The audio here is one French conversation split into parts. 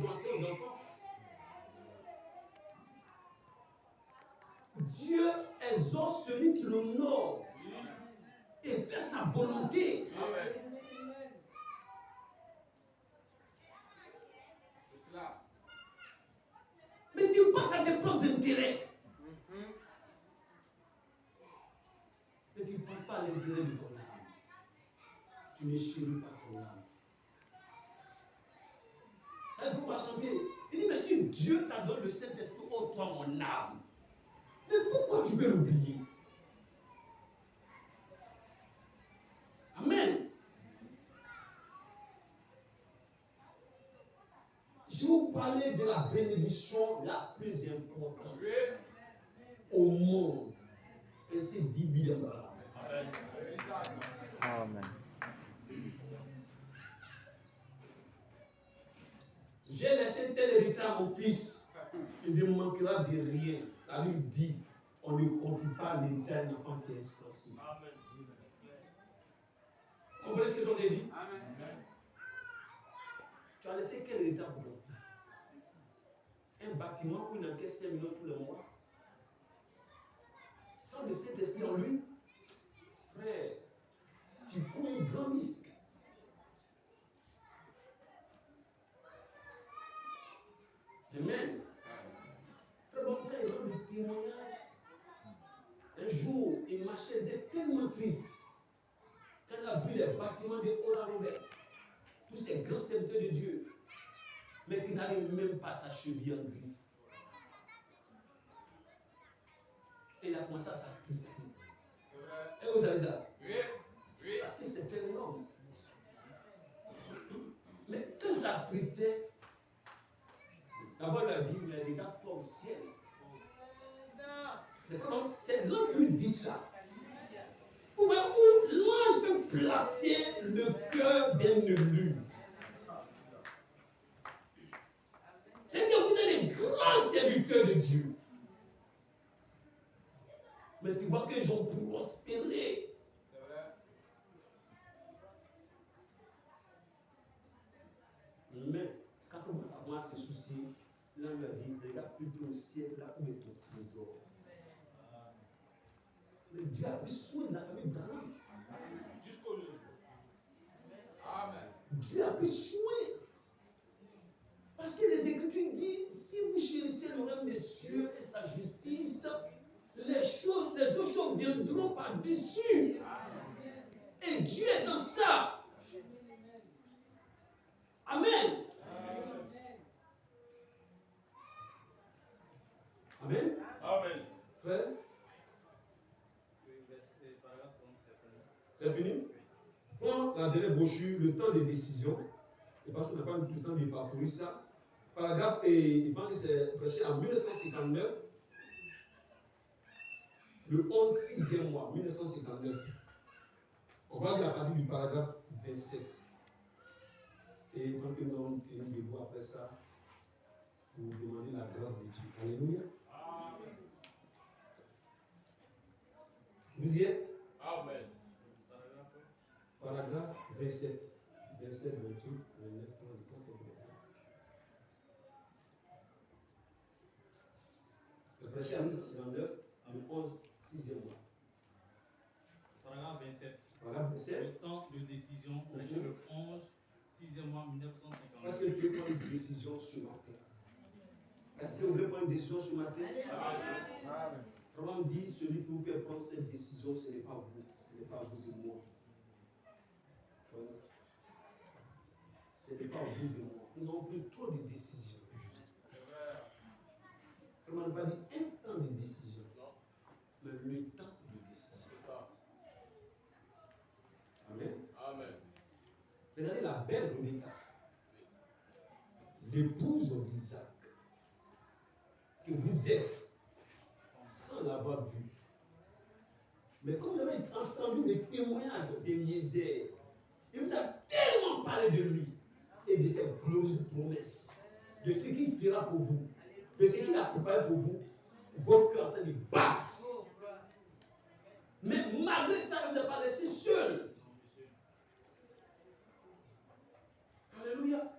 qu'ils ont enseigné aux enfants. Dieu exauce celui qui l'honore et fait sa volonté. Amen. C'est cela. Mais tu penses à tes propres intérêts. Mais tu ne penses pas à l'intérêt de ton âme. Tu ne chéris pas ton âme. Ça, il faut pas chanter. Il dit, mais si Dieu t'a donné le Saint-Esprit, oh toi mon âme. Mais pourquoi tu peux l'oublier? Amen. Je vais vous parler de la bénédiction la plus importante au monde. Et c'est 10 millions de dollars. Amen. J'ai laissé tel héritage à mon fils. Il ne manquera de rien. La Bible dit, on ne confie pas l'héritage d'un enfant qui est sensible. Comprenez ce que j'en ai dit? Amen. Tu as laissé quel héritage pour ton fils? Un bâtiment où il encaisse 5 millions tous les mois? Sans le Saint-Esprit en lui? Frère, tu cours un grand risque. Amen. Frère, mon père, il donne le témoignage. Un jour, il marchait, il était tellement triste. Quand il a vu les bâtiments de Ola-Robert, tous ces grands serviteurs de Dieu, mais qui n'arrivent même pas à sa cheville en griffe. Et il a commencé à s'attrister. Et vous savez ça? Oui. Oui. Parce que c'était énorme. Mais quand il s'attristait, la voix lui a dit, mais regarde-toi au ciel. C'est l'homme qui lui dit ça. Où l'ange peut placer le cœur d'un élu. C'est que vous êtes des grands serviteurs de Dieu. Mais tu vois que les gens prospéré. C'est vrai. Mais quand on commence à se soucier, l'ange lui a dit, regarde plutôt au ciel, là où est ton trésor. Mais Dieu a pris soin de la famille Branham. Jusqu'au jour. Amen. Dieu a pris soin. Parce que les Écritures disent, si vous chérissez le royaume des cieux et sa justice, les autres choses viendront par-dessus. Et Dieu est dans ça. Amen. Amen. Amen. Frère, c'est fini? Prends la dernière brochure, le temps de décision. Et parce qu'on n'a pas eu le temps de parcourir ça. Paragraphe, et il pense que c'est prêché en 1959. Le 11 6e mois, 1959. On va lire à partir du paragraphe 27. Et quand nous allons tenir debout après ça, vous demandez la grâce de Dieu. Alléluia. Amen. Vous y êtes? Amen. Paragraphe 27. 27, 28, 29, 30, 37, 29. Le prêché en 1959, le 11, 6e mois. Paragraphe 27. Paragraphe 27. Le temps de décision, prêché le 11, 6e mois 1950. Est-ce que tu veux prendre une décision ce matin? Est-ce que vous voulez prendre une décision ce matin? Amen. Comment dit celui qui vous fait prendre cette décision, ce n'est pas vous, ce n'est pas vous et moi. Voilà. Ce n'est pas vous et moi. Nous avons pris trop de décisions. C'est vrai. Comment ne pas dire un temps de décision, mais le temps de décision. C'est ça. Amen. Amen. Regardez la belle Rebecca, l'épouse d'Isaac, que vous êtes sans l'avoir vu. Mais comme vous avez entendu les témoignages d'Eliezer, il vous a tellement parlé de lui et de ses glorieuses promesses, de ce qu'il fera pour vous, de ce qu'il a préparé pour vous, votre cœur est en train de battre. Mais malgré ça, il ne vous a pas laissé seul. Alléluia.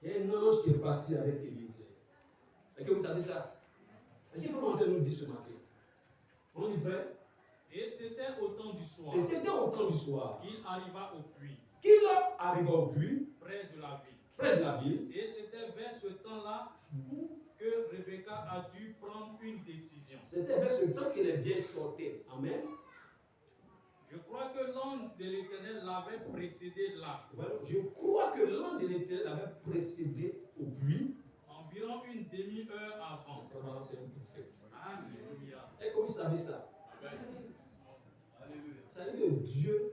Il y a un ange qui est parti avec Élisée. Est-ce que vous savez ça? Est-ce qu'il faut qu'on nous dise ce matin? On dit frère? Et c'était au temps du soir Et c'était au temps du soir qu'il arriva au puits, qu'il arriva au puits, près de la ville. près de la ville. Et c'était vers ce temps-là que Rebecca a dû prendre une décision. C'était vers ce temps que les vieilles sortaient. Amen. Je crois que l'ange de l'Éternel l'avait précédé là, Voilà. Je crois que l'ange de l'Éternel avait précédé au puits. environ une demi-heure avant. Vraiment, c'est un prophète. Alléluia. Et comme vous savez ça, Alléluia. ça veut dire que Dieu,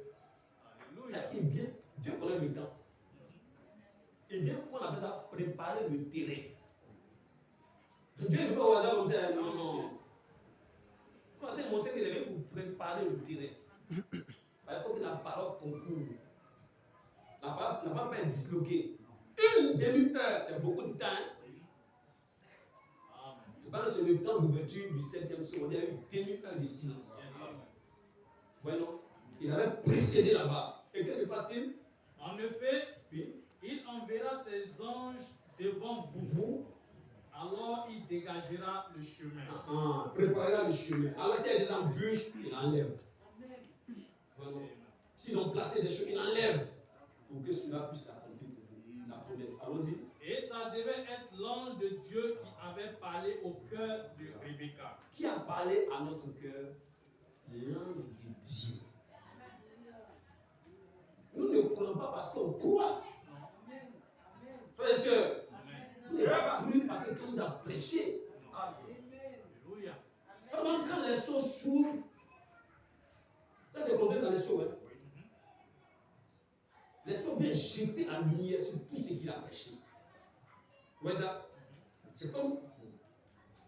Alléluia. il vient, Dieu connaît le temps. Il vient, qu'on appelle ça, préparer le terrain. Dieu ne peut pas au hasard comme ça, non, non. Quand on a montré qu'il est venu pour préparer le terrain. Il faut que la parole concourt. La parole ne va pas être disloquée. Une demi-heure, c'est beaucoup de temps. Amen. Je parle sur le temps d'ouverture du 7e secondaire, il y a eu une demi-heure de silence. Voilà. Il avait précédé là-bas. Et que se passe-t-il? En effet, Puis, il enverra ses anges devant vous. vous Alors il dégagera le chemin. préparera le chemin. Alors s'il y a des embûches, il enlève. Voilà. S'ils ont placé des choses, il enlève. Pour que cela puisse accomplir la promesse. Allons-y. Et ça devait être l'ange de Dieu qui avait parlé au cœur de Rebecca. Qui a parlé à notre cœur? L'ange de Dieu. Nous ne croyons pas parce qu'on croit. Frères et sœurs, vous n'avez pas cru parce que quand vous avez prêché. Alléluia. Vraiment, quand les seaux s'ouvrent, ça c'est combien dans les seaux, hein? Les seaux viennent jeter la lumière sur tout ce qu'il a prêché. Vous voyez ça? C'est comme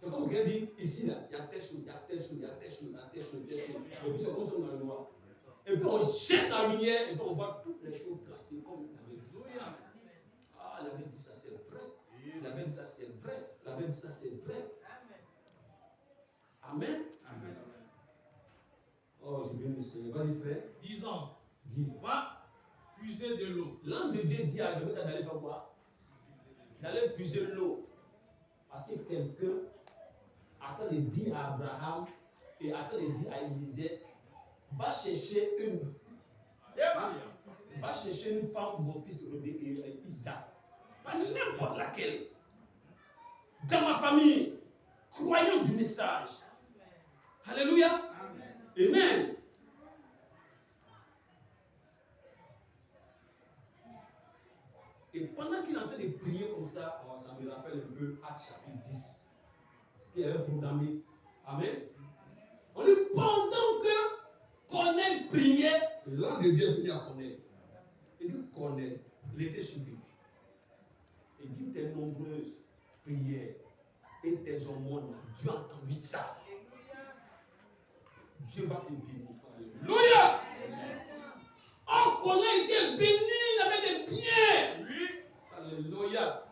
quelqu'un dit, ici, là, il y a telle chose, il y a telle chose, il y a telle chose, il y a telle chose, il y a telle chose. Et puis c'est comme ça dans le noir. Et puis on jette la lumière et puis on voit toutes les choses placées comme il avait dit. Alléluia. Ah, il avait dit ça, c'est vrai. Il avait dit ça, c'est vrai. Il avait dit ça, c'est vrai. Amen. Amen. Oh, j'ai bien le Seigneur. Vas-y, frère. Disant, Dis. va puiser de l'eau. L'ange de Dieu dit à Rebecca d'aller faire quoi? D'aller puiser l'eau. Parce que quelqu'un attend de dire à Abraham et attend de dire à Élisée, va chercher une femme pour mon fils Isaac. Pas n'importe laquelle. Dans ma famille, croyant du message. Alléluia. Amen. Et pendant qu'il est en train de prier comme ça, oh, ça me rappelle un peu Actes chapitre 10, qui avait programmé. Amen. On dit pendant que Corneille priait, l'ange de Dieu est venu à Corneille. Il dit Corneille, il était sublime. Il dit tes nombreuses prières et tes aumônes, Dieu a entendu ça. Dieu va te bénir. Alléluia. Oh, Corneille était béni, il avait des biens. Oui. Alléluia.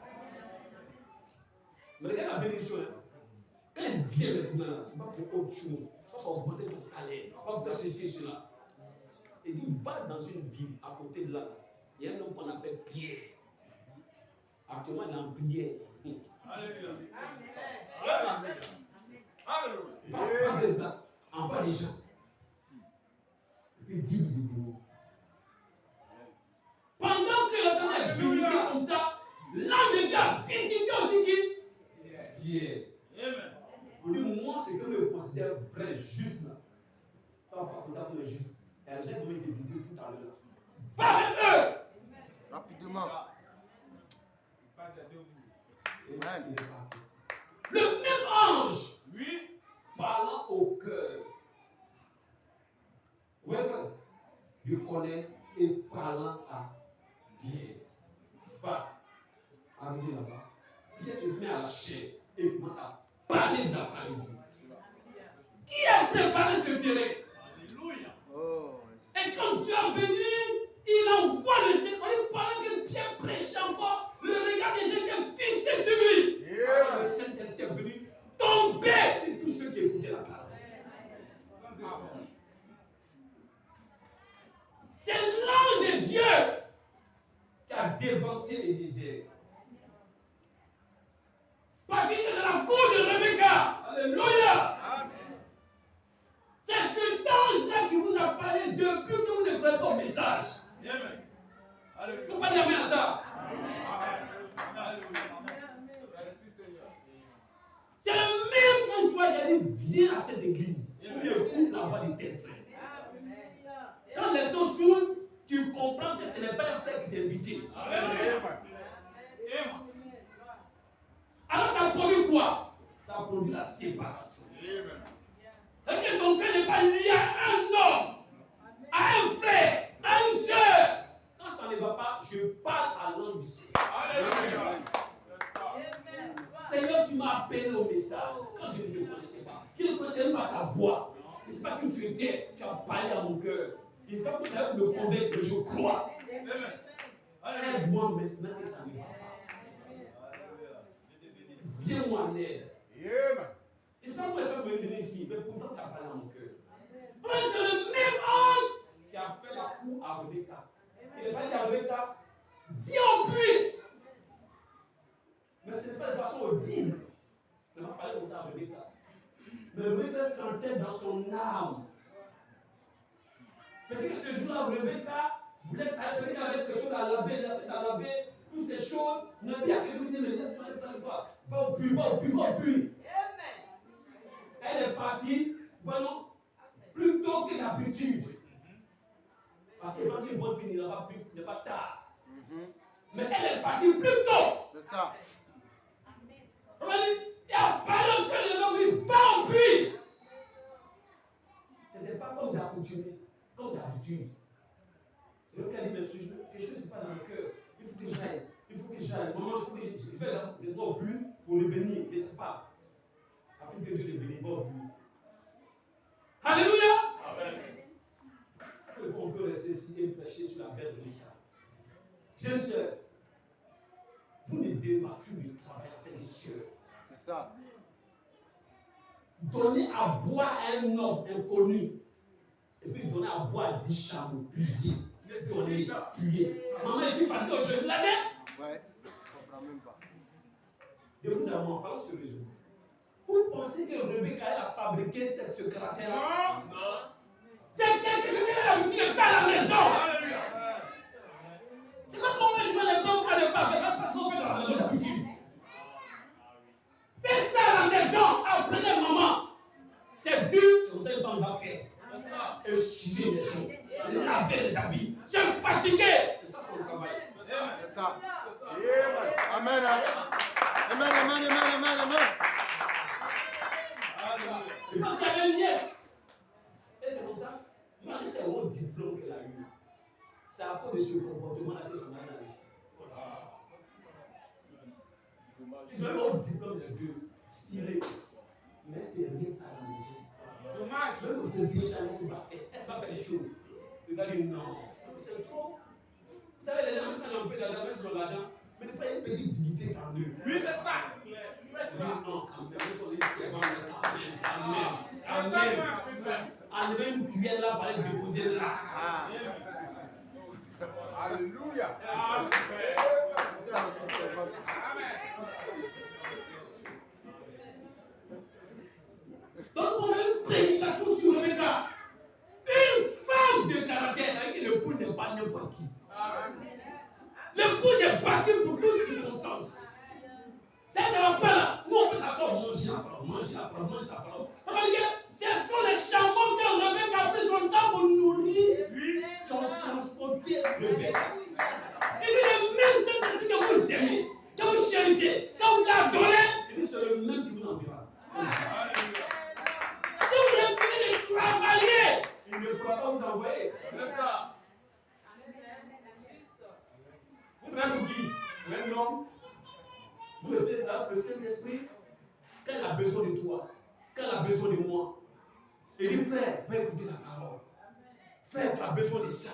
Mais regarde la bénédiction. Quand il vient maintenant, ce n'est pas pour autre chose. Ce n'est pas pour augmenter ton salaire. Pas pour faire ceci et cela. Il dit, va dans une ville à côté de là. Il y a un homme qu'on appelle Pierre. Actuellement, il est en prière. Alléluia. Va là, envoie les gens. Et puis dis-lui de venir. Pendant que l'Éternel visitait comme ça, l'ange de Dieu a visité aussi qui? Pierre. Amen. On dit, moi, c'est que je considère vrai, juste là. Pas comme ça pour les justes. Et j'ai donné des visites tout à l'heure. Va avec eux! Rapidement. Amen. Il est parti. Le même ange, Oui. parlant au cœur. Oui, frère. Je connais et parlant à Pierre. Va. Arrivé là-bas. Pierre se met à la chair et commence à parler de la part de Dieu. Qui a préparé ce terrain? Alléluia. Oh, Et quand Dieu a béni, il envoie le Seigneur. On est pendant que Pierre prêchait encore, le regard des gens était fixé sur lui. Yeah. Le Saint-Esprit est venu tomber sur tous ceux qui écoutaient la parole. C'est l'ange de Dieu qui a dévancé Élisée. partir de la cour de Rebecca. Alléluia. C'est ce temps-là qui vous a parlé depuis que vous ne prenez pas au message. Amen. Alléluia. Vous ne pouvez pas dire à ça. C'est le même soir, j'ai dit, viens à cette église. Et écoute la voix de tes frères. Quand les sons s'ouvrent, tu comprends que ce n'est pas un frère qui t'a invité. Alors ça produit quoi? Ça produit la séparation. C'est-à-dire que ton cœur n'est pas lié à un homme, à un frère, à une soeur. Quand ça ne va pas, je parle à l'homme du Seigneur. Seigneur, tu m'as appelé au message quand je ne te connaissais pas. Je ne connaissais même pas ta voix. Je ne sais pas qui tu étais. Tu as parlé à mon cœur. Je ne sais pas que tu as me convaincre que je crois. Aide-moi maintenant que ça ne va pas. Viens-moi en aide. Je ne sais pas pourquoi ça veut venir ici, mais pourtant tu as parlé à mon cœur. Parce que c'est le même ange qui a fait la cour à Rebecca. Il n'a pas dit à Rebecca, viens au puits. Mais ce n'est pas de façon audible. Il n'a pas parlé comme ça à Rebecca. Mais Rebecca sentait dans son âme. Parce que ce jour-là, Rebecca voulait aller avec quelque chose à laver toutes ces choses. Il n'a pas dit, mais lève-toi. Va au puits, va au puits, va au puits. Elle est partie, voilà, plus tôt que d'habitude. Parce que quand une bonne fille n'est pas tard. Mais elle est partie plus tôt. C'est ça. Il a parlé au cœur de l'homme, il va au puits. Ce n'est pas comme d'accoutumée, comme d'habitude. Et le cas dit, mais quelque chose n'est pas dans le cœur. Il faut que j'aille. Il faut que j'aille. Maman, je vais là, au puits pour revenir. Et c'est pas. Afin que Dieu te bénisse, va au puits. Alléluia. Amen. On peut rester ici et prêcher sur la belle de l'État. Jeune soeur, vous ne devez pas fuir du travail avec les soeurs. C'est ça. Donner à boire à un homme inconnu, et puis donner à boire à 10 chameaux, plusieurs. Donner, prier. Maman, je suis parti au jeu de l'année. Ouais, je ne comprends même pas. Et vous avez en parlant sur les jours. Vous pensez que Rebecca a fabriqué ce caractère-là? Non. C'est quelque chose qu'elle a l'habitude de faire à la maison. Alléluia. C'est pas qu'on met les gens à ne pas faire, parce qu'on fait dans la maison d'habitude. Fais ça à la maison, apprenez maman. C'est dur, comme ça, le va faire. Essuyer les choses, laver les habits, se fatiguer. C'est ça son travail. C'est ça. Amen. Amen, amen, amen, amen. Et parce qu'elle avait une nièce. Et c'est comme ça. Moi, c'est un haut diplôme qu'elle a eu. C'est à cause de ce comportement-là que son mari a réussi. Ils ont eu un haut diplôme les deux, stylé. Mais c'est rien à la maison. Dommage. Même au début, elle ne sait pas faire. Elle ne sait pas faire les choses. Le gars dit non. C'est trop. Vous savez, les gens, même quand on paie l'argent, même si on a l'argent, mais il faut une petite dignité dans eux. Oui, c'est ça. Non, quand même, il faut les servants, quand même. Enlever une cuillère là, pour aller déposer là. Alléluia. Donc, on a une prédication sur Rebecca. Une femme de caractère, ça veut dire que l'époux n'est pas n'importe qui. L'époux est battu pour toutes circonstances. Ça ne va pas là. Nous, on peut s'asseoir, manger la parole, manger la parole, manger la parole. Ce sont les chameaux que Rebecca a pris son temps pour nourrir, qui ont transporté Rebecca. Et c'est le même Saint-Esprit que vous aimez, que vous cherchez, que vous adorez, et c'est le même qui vous enverra. Si vous refusez de travailler, il ne pourra pas vous envoyer. C'est ça. Vous travaillez pour qui? Maintenant, vous le faites là, le Saint-Esprit, quand il a besoin de toi, quand il a besoin de moi, il dit frère, va écouter la parole. Frère, tu as besoin de ça.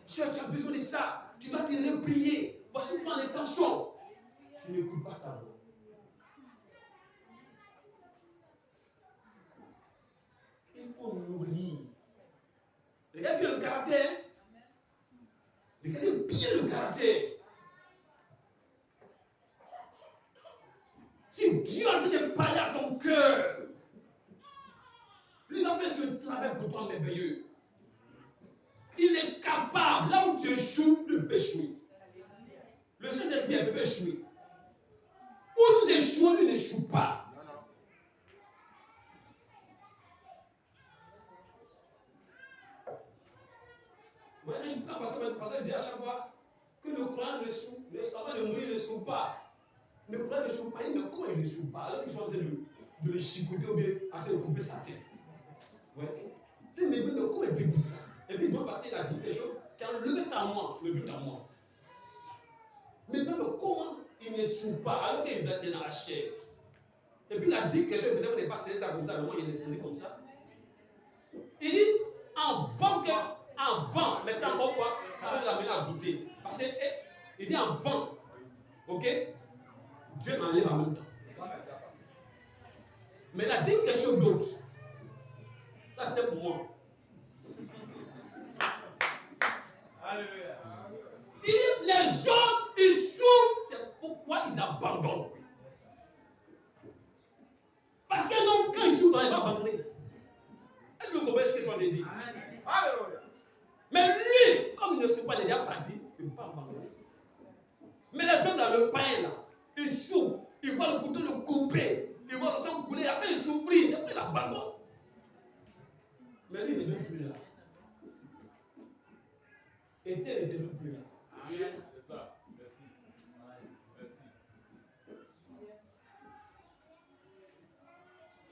Soeur, tu as besoin de ça. Tu dois te replier. Voici mon intention. Je n'écoute pas ça. Il faut nourrir. Regardez bien le caractère. Regardez bien le caractère. Si Dieu est en train de parler à ton cœur, il va faire ce travail pour toi merveilleux. Il est capable, là où tu échoues, il peut échouer. Le Saint-Esprit peut échouer. Où nous échouons, il n'échoue pas. Vous voyez, je parce que dit à chaque fois que le croyant ne souffre, avant de mourir, il ne souffre pas. Le croyant ne souffre pas, mais comment il ne souffre pas? Alors qu'ils sont en train de le chicoter ou bien en train de couper sa tête. Ouais. Mais comment il peut dire ça? Et puis, moi, parce qu'il a dit des choses qui ont levé ça en moi, le but en moi. Mais maintenant, comment il ne souffre pas alors qu'il est dans la chair? Et puis, il a dit quelque chose, peut-être qu'il n'est pas serré ça comme ça, mais moi, il est serré comme ça. Il dit, avant, mais c'est encore quoi? Ça va nous amener à goûter. Parce qu'il dit avant, ok? Dieu m'enlève en même temps. Mais il a dit quelque chose d'autre. Ça, c'était pour moi. Alléluia. Il dit, les gens, ils souffrent, c'est pourquoi ils abandonnent. Parce que non, quand ils souffrent, ils vont abandonner. Est-ce que vous comprenez ce qu'ils sont dit? Alléluia. Mais lui, comme il ne sait pas, il est déjà parti, il ne peut pas abandonner. Mais les gens dans le pain, là, ils souffrent, ils voient le couteau le couper, ils voient le sang couler, après ils souffrent, après ils abandonnent. Mais lui, il n'est même plus là. Étienne n'était même plus là. Amen. C'est ça. Merci. Merci.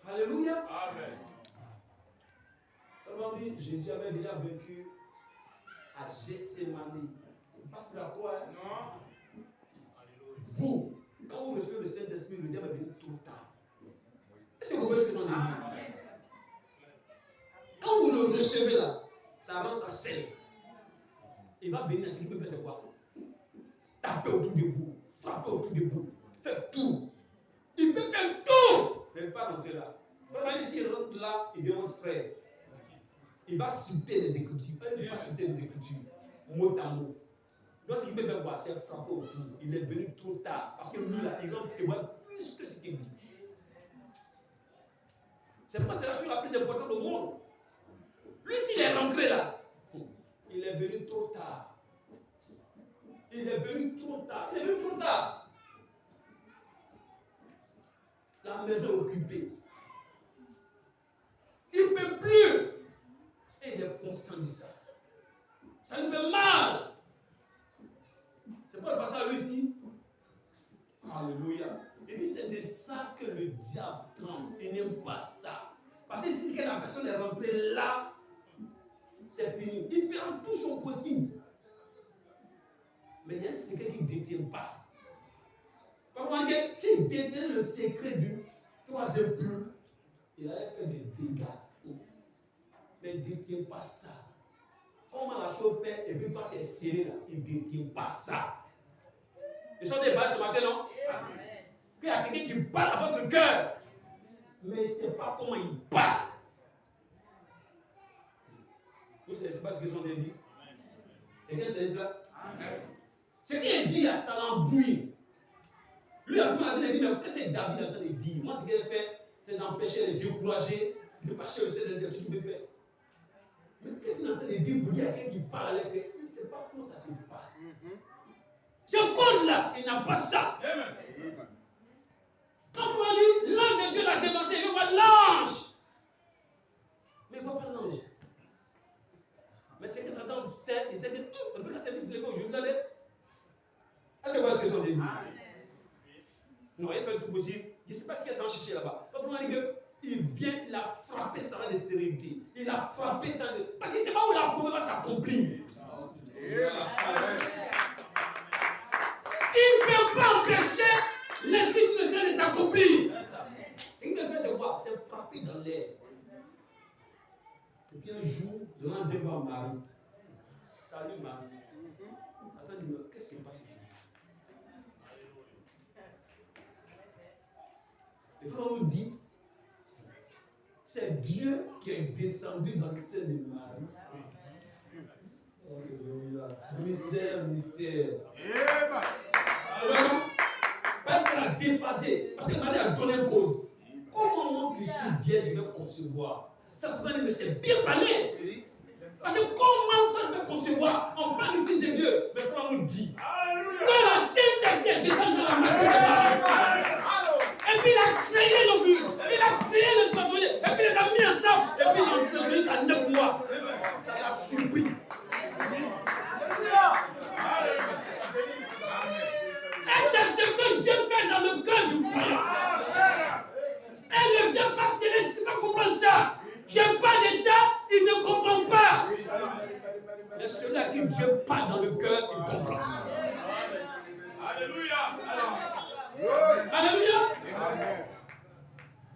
Alléluia. Amen. Comment dit, Jésus avait déjà vaincu à Gethsémani. C'est pas la croix. Hein? Non. Vous, quand vous recevez le Saint-Esprit, le diable est venu trop tard. Est-ce que vous comprenez ce que j'en ai dit? Quand vous le recevez là, ça rend ça sel. Il va venir, ce qu'il peut faire, c'est quoi? Taper autour de vous, frapper autour de vous, faire tout. Il peut faire tout, mais il ne peut pas rentrer là. Parce que s'il rentre là, il devient votre frère. Il va citer les Écritures. Il va citer les Écritures, mot à mot. Donc, ce qu'il peut faire quoi? C'est frapper autour. Il est venu trop tard. Parce que lui, là, il rentre et voit plus que ce qu'il dit. C'est pourquoi c'est la chose la plus importante au monde. Lui, s'il est rentré là, il est venu trop tard. Il est venu trop tard. Il est venu trop tard. La maison est occupée. Il ne peut plus. Et il est conscient de ça. Ça lui fait mal. C'est pas passer à lui ici. Alléluia. Il dit c'est de ça que le diable tremble. Il n'aime pas ça. Parce que si la personne est rentrée là, c'est fini. Il fait tout son possible. Mais il y a un secret qu'il ne détient pas. Parfois, qui détient le secret du troisième plus, il allait faire des dégâts. Mais il ne détient pas ça. Comment la chose fait, et puis toi tu es serré là, il ne détient pas ça. Ils sont des balles ce matin, non? Amen. Qu'il y a quelqu'un qui parle à votre cœur, mais il ne sait pas comment il parle. Vous ne savez pas ce qu'ils ont dit? Quelqu'un sait ça? Amen. Ce qu'il dit, ça l'embrouille. Lui, à tout moment, il a dit, mais qu'est-ce que David est en train de dire? Moi, ce qu'il a fait, c'est d'empêcher les décourager, de ne pas chercher les ce qu'il peut faire. Mais qu'est-ce qu'il est en train de dire pour lui, il y a quelqu'un qui parle avec lui? Il ne sait pas comment ça se passe. Ce code-là, il n'a pas ça. Amen. Quand vous m'avez dit, l'ange de Dieu l'a dénoncé, il voit l'ange. Mais il ne voit pas l'ange. Mais c'est que Satan sait, il s'est dit, on peut la service de l'école aujourd'hui. Est-ce que vous voyez ce qu'ils ont dit? Non, il fait tout possible. Je ne sais pas ce qu'il y a à chercher là-bas. Quand vous m'avez dit qu'il vient, il a frappé ça dans les sérénités. Il a frappé dans les. Parce qu'il ne sait pas où la promesse va s'accomplir. Il ne peut pas empêcher l'Esprit du Seigneur de s'accomplir. Ce qu'il veut faire, c'est quoi? C'est frapper dans l'air. Et puis un jour, l'ange devant Marie. Salut Marie. Attends, dis-moi, qu'est-ce qui se passe aujourd'hui? Le frère nous dit, c'est Dieu qui est descendu dans le sein de Marie. Alléluia. Mystère, mystère. Parce que la déphasé. Parce que Marie a donné un code. Comment moi qui suis vierge, je vais concevoir? Ça se dit, mais c'est bien parlé. Parce que comment toi tu peux concevoir? On parle du Fils de Dieu. Mais comment on dit? Que la Sainte-Esprit descend dans la matière. Et puis il a créé le but. Il a créé le spermatozoïde. Et puis il les a mis ensemble. Et puis il a introduit à 9 mois. Ça l'a surpris. Et c'est ce que Dieu fait dans le cœur du croyant. Et le Dieu pas céleste, il ne comprend pas ça. Je parle de ça, il ne comprend pas. Mais celui à qui Dieu parle dans le cœur, il comprend. Alléluia. Alléluia.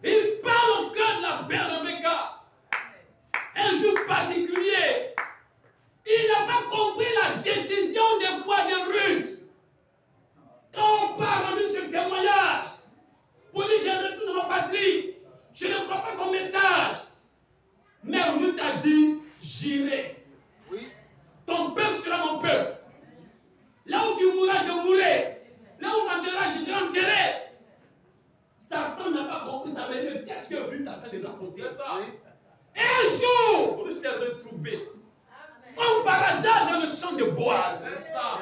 Il parle au cœur de la belle Rebecca. Un jour particulier. Il n'a pas compris la décision de quoi de Ruth. Quand on parle de ce témoignage, pour dire je retourne dans ma patrie, je ne crois pas ton message. Mais Ruth a dit, j'irai. Oui. Ton peuple sera mon peuple. Là où tu mourras, je mourrai. Là où tu enterreras, je serai enterré. Satan n'a pas compris ça, mais qu'est-ce que Ruth a en train de raconter? C'est ça. Un jour, Ruth s'est retrouvée, comme par hasard, dans le champ de Boaz. C'est ça.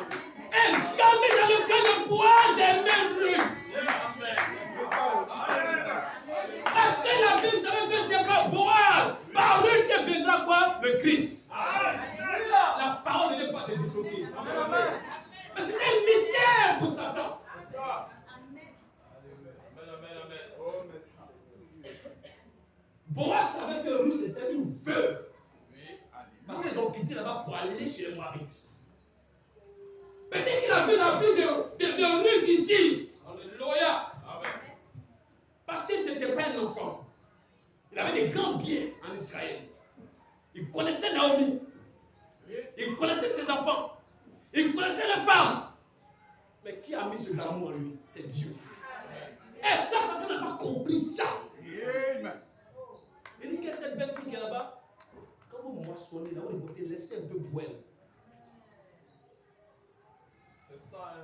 Et jamais dans le camp de Boaz d'aimer Ruth. Parce que la Bible savait que c'est pas Boaz. Par Ruth que viendra quoi? Le Christ. La parole ne peut pas se disloquer. Mais c'est un mystère pour Satan. C'est ça. Boaz savait que Ruth était une veuve. Oui. Parce qu'ils ont quitté là-bas pour aller chez les Moabites. Peut-être qu'il a vu la vie de Ruth ici. Alléluia. Amen. Parce que ce n'était pas un enfant. Il avait des grands biens en Israël. Il connaissait Naomi. Il connaissait ses enfants. Il connaissait les femmes. Mais qui a mis ce amour en lui? C'est Dieu. Et ça, Satan n'a pas compris ça. Il dit que cette belle fille qui est là-bas, quand vous moissonnez, là, vous les laissez un peu boire. C'est ça.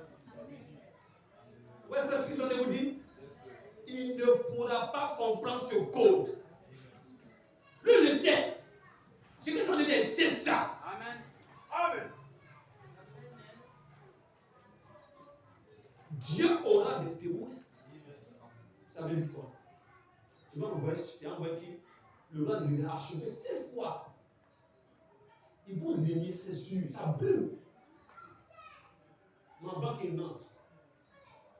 Ouais, frère, ce qu'ils ont vous dit, il ne pourra pas comprendre ce code. Lui, il le sait. Ce que ça veut dire, c'est ça. Amen. Amen. Dieu aura des témoins. Ça veut dire quoi? Tu vas envoyer qui? Le roi de l'univers a achevé 7 fois. Ils vont ministrer sur, ça brûle. Mais avant qu'il n'entre,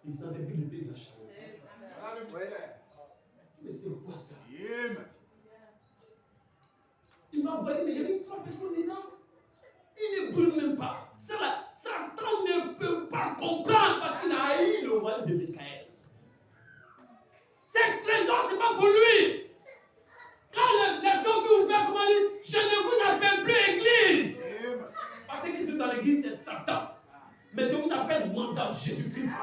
il sentait plus le fait de la chaleur. Mais c'est quoi ça? Il va envoyer, mais il y a eu 3 personnes dedans. Il ne brûle même pas. Ça là, Satan ne peut pas comprendre parce qu'il a haï le royaume de Michael. Cet trésor, ce n'est pas pour lui. Quand les gens furent ouverts, comment dire, je ne vous appelle plus église. Parce que Christ dans l'église, c'est Satan. Mais je vous appelle mandat Jésus-Christ.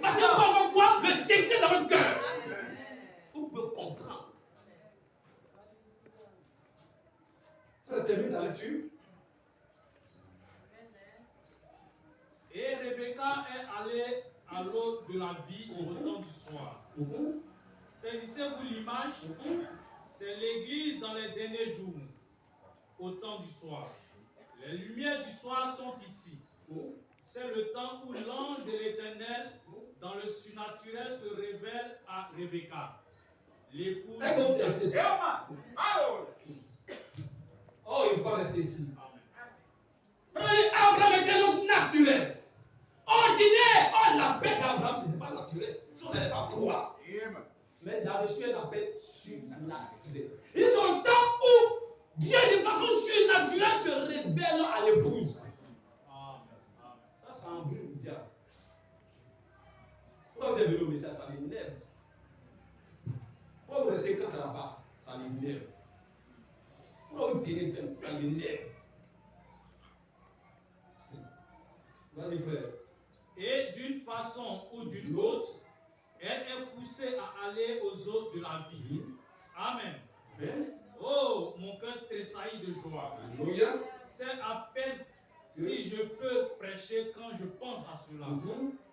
Parce que vous avez quoi? Le secret dans votre cœur. Vous pouvez comprendre. Ça termine ta lecture. Et Rebecca est allée à l'eau de la vie au temps du soir. Saisissez-vous l'image? C'est l'église dans les derniers jours, au temps du soir. Les lumières du soir sont ici. C'est le temps où l'ange de l'Éternel, dans le surnaturel, se révèle à Rebecca, l'épouse de Oh, il ne faut pas rester ici. Abraham était un homme naturel. Ordinaire. Oh, l'appel d'Abraham, ce n'était pas naturel. Si on n'allait pas croire. Mais il a reçu un appel surnaturel. Ils ont le temps où Dieu, de façon surnaturelle, se révèle à l'épouse. Ça, c'est un bruit du diable. Pourquoi vous avez vu le message? Ça l'énerve. Pourquoi vous restez quand ça ne va pas? Ça l'énerve. Pourquoi vous tenez ferme? Ça l'énerve. Vas-y, frère. Et d'une façon ou d'une autre, elle est poussée à aller aux eaux de la vie. Amen. Amen. Oh, mon cœur tressaillit de joie. Alléluia. C'est à peine si je peux prêcher quand je pense à cela.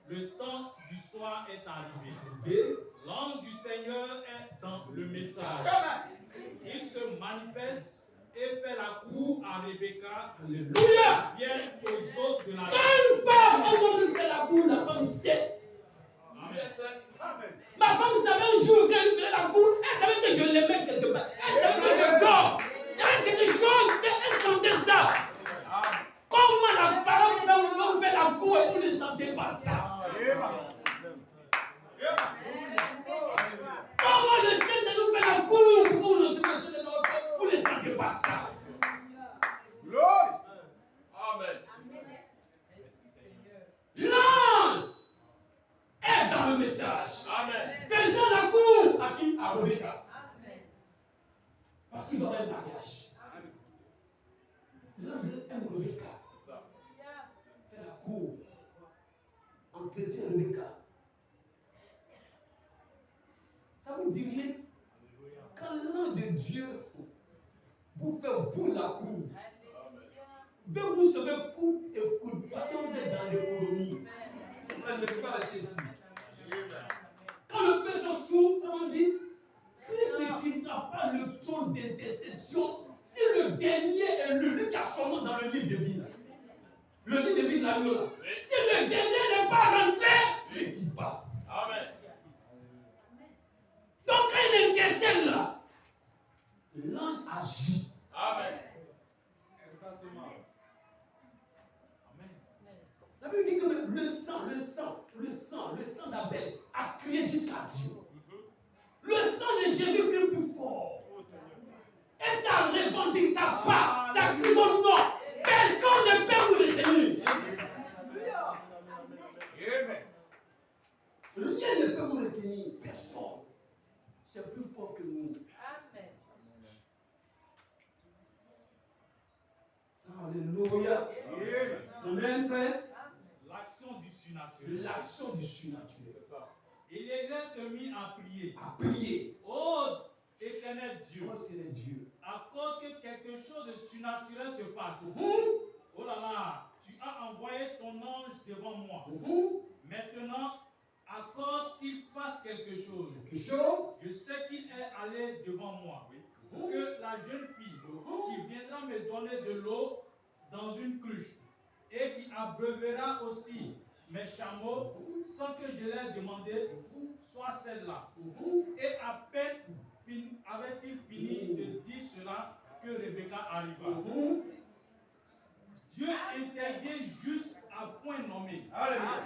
Le temps du soir Rebecca est arrivé. Et L'ange du Seigneur est dans le message. Il se manifeste et fait la cour à Rebecca. Alléluia. Vienne aux autres de la Quand une femme, un homme lui fait la cour, la femme sait. Amen. Ma femme savait un jour quand elle faisait la cour, elle savait que je l'aimais quelque part. Elle savait que je dors. Quand quelque chose, elle sentait ça. Comment la parole vous fait la cour et vous ne sentez pas ça? Comment le Seigneur nous fait la cour pour nous suppresser de notre cœur, vous ne sentez pas ça? Glory. Amen. L'ange est dans le message. Amen. Faisant la cour à qui? À Rebecca. Parce qu'il va y avoir un mariage. L'ange aime Rebecca. Ça. Fait la cour. Entretient Rebecca. Ça vous dit rien? Quand l'ange de Dieu vous fait vous la cour, veut vous sauver coup et coup, parce que vous êtes dans l'économie. Elle ne peut pas rester ici. Quand le peuple se souffre, comment on dit? Christ ne quittera pas le trône d'intercession si le dernier est lui qui a son nom dans le livre de vie. Le livre de vie de l'agneau là. Si le dernier n'est pas rentré, il ne quitte pas. Amen. Donc quand il intercède là, l'ange agit. Amen. La Bible dit que le sang d'Abel a crié jusqu'à Dieu. Le sang de Jésus crie plus fort. Et ça revendique sa part, ça crie mon nom. Personne ne peut vous retenir. Amen. Rien ne peut vous retenir. Personne. C'est plus fort que nous. Alléluia. Amen, frère. L'action du surnaturel. L'action du surnaturel. C'est ça. Eliezer se mit à prier. À prier. Ô éternel Dieu, Oh, éternel Dieu. accorde que quelque chose de surnaturel se passe. Mhm. Oh là là, tu as envoyé ton ange devant moi. Mhm. Maintenant, accorde qu'il fasse quelque chose. Quelque chose. Je sais qu'il est allé devant moi. Mhm. Que la jeune fille qui viendra me donner de l'eau dans une cruche et qui abreuvera aussi mes chameaux sans que je l'ai demandé, soit celle-là. Mhm. Et à peine avait-il fini de dire cela que Rebecca arriva. Mhm. Dieu intervient juste à point nommé. Alléluia.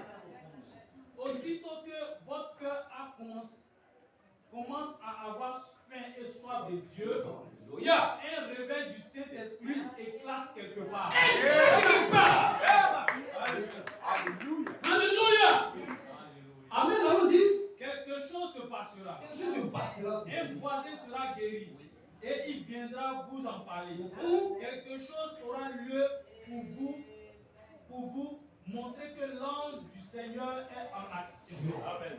Aussitôt que votre cœur commence à avoir faim et soif de Dieu, Alléluia. un réveil du Saint-Esprit éclate quelque part. Quelque part. Alléluia. Alléluia. Amen. Allons-y. Quelque chose se passera. Quelque chose se passera. Un voisin sera guéri et il viendra vous en parler. Quelque chose aura lieu pour vous montrer que l'ange du Seigneur est en action. Amen.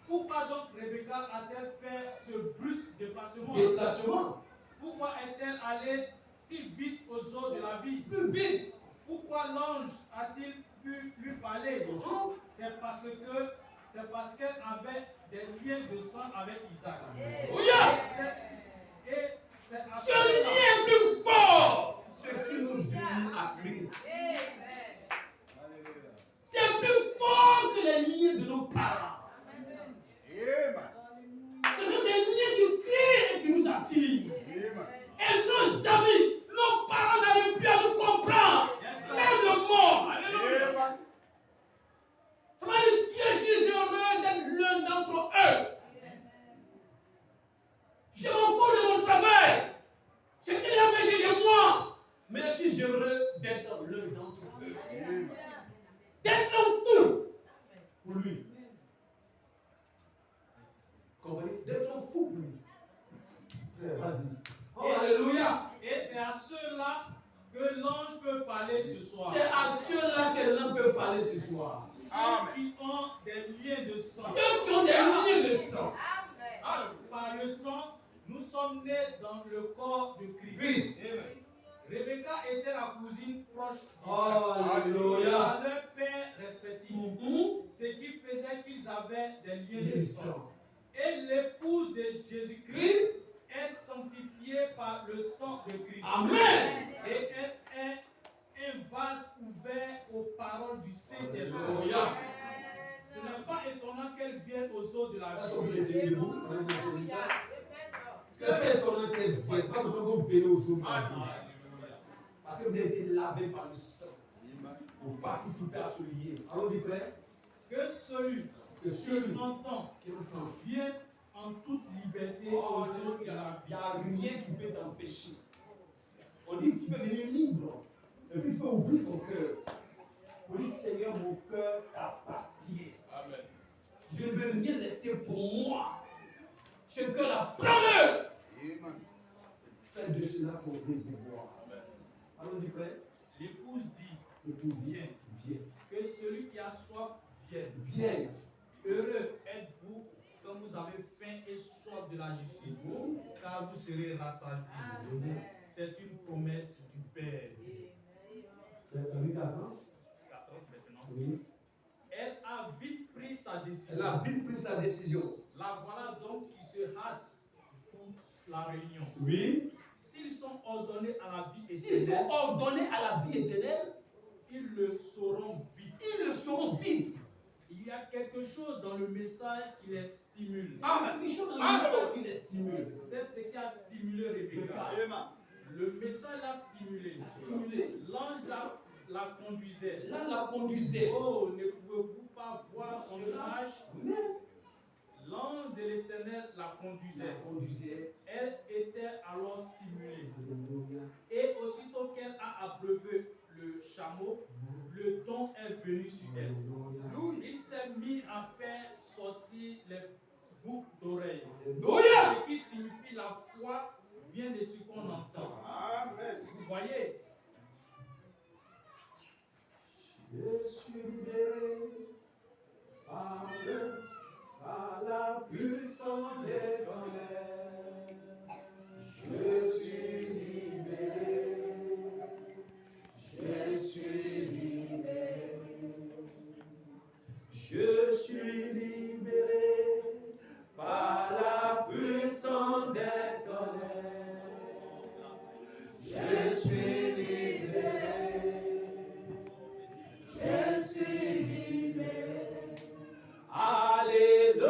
Pourquoi donc Rebecca a-t-elle fait ce brusque déplacement? Déplacement. Pourquoi est-elle allée si vite aux eaux de la vie? Plus vite. Pourquoi l'ange a-t-il pu lui parler? C'est parce qu'elle avait des liens de sang avec Isaac. Alléluia. Et c'est à Ce cela- lien plus fort. Ce qui nous unit à Christ. C'est plus fort que les liens de nos parents. Ce sont ces liens qui créent et qui nous attirent. Et nos amis, nos parents n'arrivent plus à nous comprendre. Même le mort. Alléluia. Comment dire, Dieu, je suis heureux d'être l'un d'entre eux. Je m'en fous de mon travail. Ce qu'il a fait de moi. Mais je suis heureux d'être l'un d'entre eux. D'être un fou pour lui. Comprenez? D'être un fou pour lui. Vas-y. Oh, alléluia. Et c'est à ceux-là que l'ange peut parler ce soir. C'est à ceux-là que l'on peut parler ce soir. Ceux qui ont des liens de sang. Ceux qui ont des liens de sang. Par le sang, nous sommes nés dans le corps de Christ. Christ. Amen. Rebecca était la cousine proche d'Isaac. Oh, alléluia. À leur père respectif. Ce qui faisait qu'ils avaient des liens de Le sang. sang. Et l'épouse de Jésus-Christ Christ. est sanctifiée par le sang de Christ. Amen. Et elle est un vase ouvert aux paroles du Saint-Esprit. Alléluia. Ce n'est pas étonnant qu'elle vienne aux eaux de la Parce que vous vie. êtes debout, on a entendu ça. C'est pas étonnant qu'elle vienne. Pas étonnant que vous venez au jour de la vie. Parce que vous avez été lavé par le sang. Vous participez à ce lien. Allons-y, frère. Que celui Que celui qui entend qui entend, vienne en toute liberté oh, aux eaux de la il n'y vie. a rien qui peut t'empêcher. On dit que tu peux venir libre. Et puis tu peux ouvrir ton cœur. On dit, Seigneur, mon cœur t'appartient. Amen. Je ne veux rien laisser pour moi. Ce cœur-là, prends-le. Faites de cela pour réservoir. Allons-y, frère. L'épouse dit, Le pour dire, viens. que celui qui a soif vienne. Viens. Heureux êtes-vous quand vous avez faim et soif de la justice, car vous serez rassasiés. C'est une promesse du Père. C'est un livre d'attente. 14 maintenant. Oui. Elle a vite pris sa Elle décision. a vite pris sa décision. La voilà donc qui se hâte pour la réunion. Oui. S'ils sont ordonnés à la vie S'ils sont éternelle, ordonnés à la vie éternelle, ils le sauront vite. ils le seront vite. Il y a quelque chose dans le message qui les stimule. Amen. Les choses dans le message qui les stimule. C'est ce qui a stimulé Rebecca. Le message l'a stimulé. Stimulé. L'ange la conduisait. Là, la conduisait. Oh, ne pouvez-vous pas voir son image? Mais L'ange de l'Éternel la conduisait. la conduisait. Elle était alors stimulée. Alléluia. Et aussitôt qu'elle a abreuvé le chameau, le don est venu sur elle. Alléluia. Il s'est mis à faire sortir les boucles d'oreilles. Alléluia. Ce qui signifie la foi vient de ce qu'on entend. Amen. Vous voyez, Je suis libéré par la puissance des tonnerres. Je suis libéré. Je suis libéré. Je suis libéré par la puissance des tonnerres. Je suis libéré. Je suis libéré. Alléluia.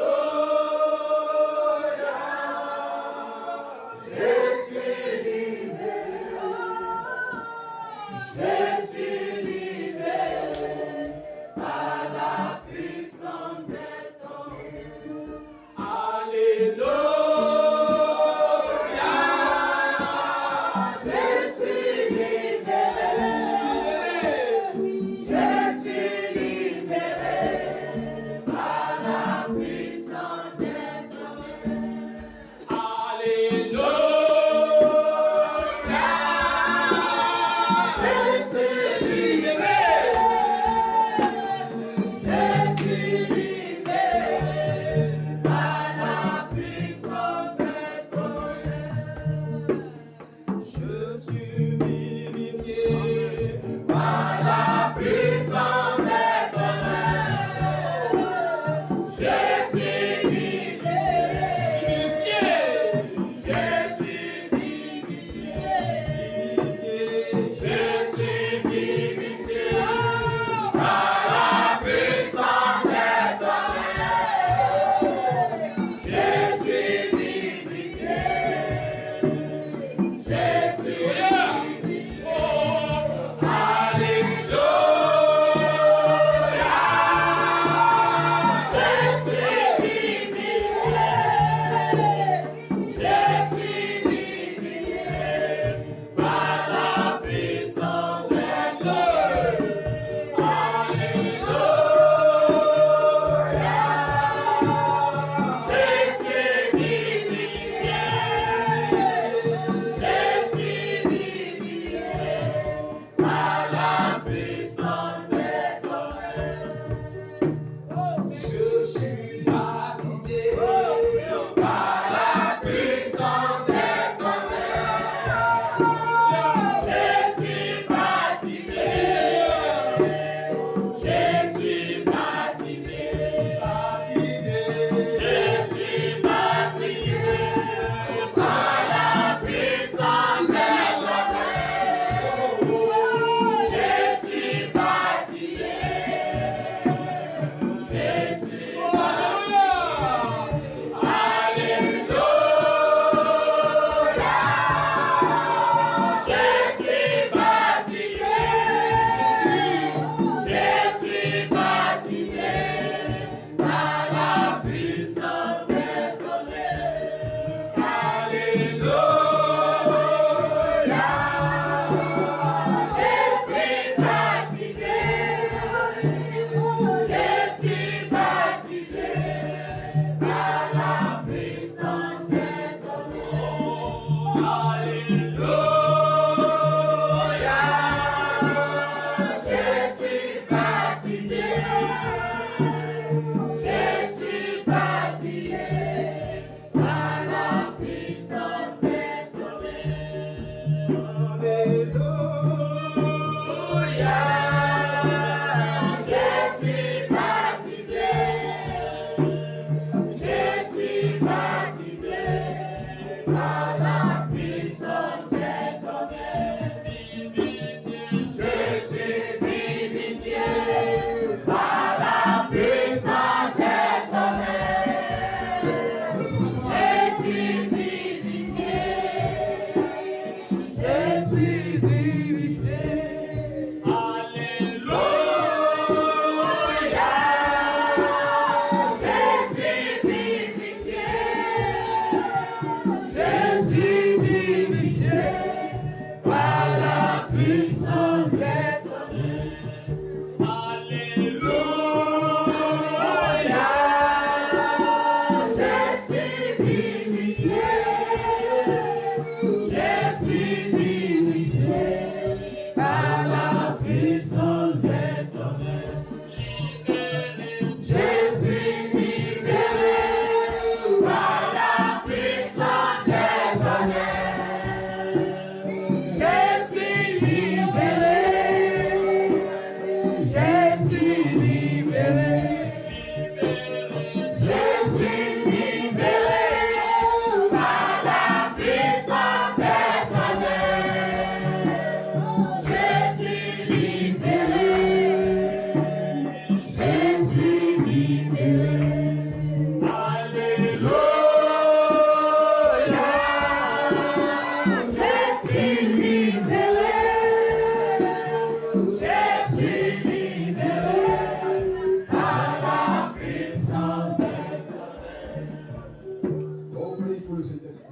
Oh, priez pour le Saint-Esprit.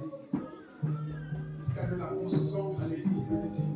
C'est ce qu'a donné la conscience à l'église primitive.